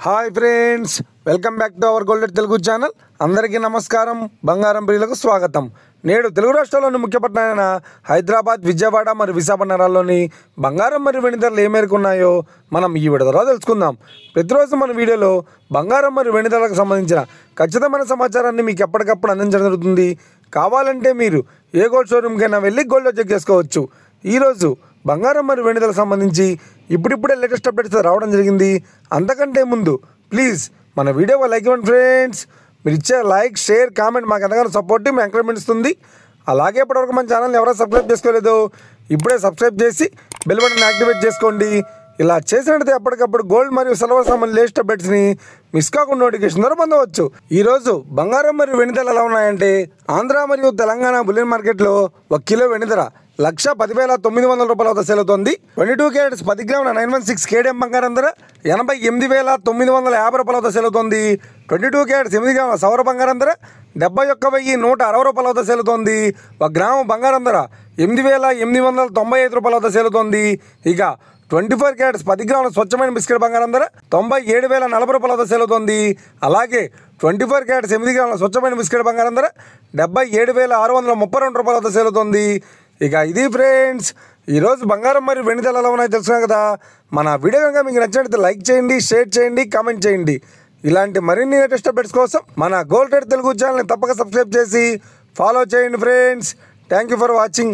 Hi friends, welcome back to our golden Telugu channel. అందరికీ నమస్కారం. బంగారం ప్రియులకు స్వాగతం. నేడు తెలుగు రాష్ట్రాల్లోని ముఖ్య పట్టణాలైన హైదరాబాద్, విజయవాడ మరియు విశాఖపట్నాల్లోని బంగారం మరియు వెండి ధరలు ఏ మేరకు ఉన్నాయో మనం ఈ విడతలో తెలుసుకుందాం. ప్రతిరోజు మన వీడియోలో బంగారం మరియు వెండి ధరలకు సంబంధించిన ఖచ్చితమైన సమాచారాన్ని మీకు ఎప్పటికప్పుడు అందించడం జరుగుతుంది. కావాలంటే మీరు ఏ గోల్డ్ షోరూమ్కైనా వెళ్ళి గోల్డ్ చెక్ చేసుకోవచ్చు. ఈరోజు బంగారం మరియు వెండి ధరలకు సంబంధించి ఇప్పుడిప్పుడే లేటెస్ట్ అప్డేట్స్ రావడం జరిగింది. అంతకంటే ముందు ప్లీజ్ మన వీడియోకి లైక్ ఇవ్వండి ఫ్రెండ్స్. మీరు ఇచ్చే లైక్, షేర్, కామెంట్ మాకు ఎంతగానో సపోర్ట్, మేము ఎంకరేజ్మెంట్ ఇస్తుంది. అలాగే ఇప్పటివరకు మన ఛానల్ని ఎవరైనా సబ్స్క్రైబ్ చేసుకోలేదో ఇప్పుడే సబ్స్క్రైబ్ చేసి బెల్ బటన్ యాక్టివేట్ చేసుకోండి. ఇలా చేసినట్లయితే ఎప్పటికప్పుడు గోల్డ్ మరియు సిల్వర్ సంబంధించిన లేటెస్ట్ అప్డేట్స్ని మిస్ కాకుండా నోటిఫికేషన్ ద్వారా పొందవచ్చు. ఈరోజు బంగారం మరియు వెండి ధరలు ఎలా ఉన్నాయంటే, ఆంధ్ర మరియు తెలంగాణ బులియన్ మార్కెట్లో 1 కిలో వెండి ధర 1,10,900 రూపాయల వద్ద సేల్ అవుతుంది. 22 క్యారెట్స్ 10 గ్రాముల 916 కేడిఎం బంగారం ధర 88,950 రూపాయల వద్ద సేల్ అవుతుంది. 22 క్యారెట్స్ 8 గ్రాముల సౌర బంగారం ధర 71,160 రూపాయల వద్ద సేల్ అవుతుంది. 1 గ్రాము బంగారం ధర 8,895 రూపాయల వద్ద సేల్ అవుతుంది. ఇక 24 క్యారెట్స్ 10 గ్రాముల స్వచ్ఛమైన బిస్కెట్ బంగారం ధర 97,040 రూపాయల వద్ద సేల్ అవుతుంది. అలాగే 24 క్యారెట్స్ 8 గ్రాముల స్వచ్ఛమైన బిస్కెట్ బంగారం ధర 77,632 రూపాయల వద్ద సేల్ అవుతుంది. ఇక ఇది ఫ్రెండ్స్, ఈరోజు బంగారం మరియు వెండి ధరలు ఎలా ఉన్నాయో తెలుసుకున్నాం కదా. మన వీడియో కనుక మీకు నచ్చినట్లయితే లైక్ చేయండి, షేర్ చేయండి, కామెంట్ చేయండి. ఇలాంటి మరిన్ని లేటెస్ట్ అప్డేట్స్ కోసం మన గోల్డ్ రేట్ తెలుగు ఛానల్ని తప్పక సబ్స్క్రైబ్ చేసి ఫాలో చేయండి friends. Thank you for watching.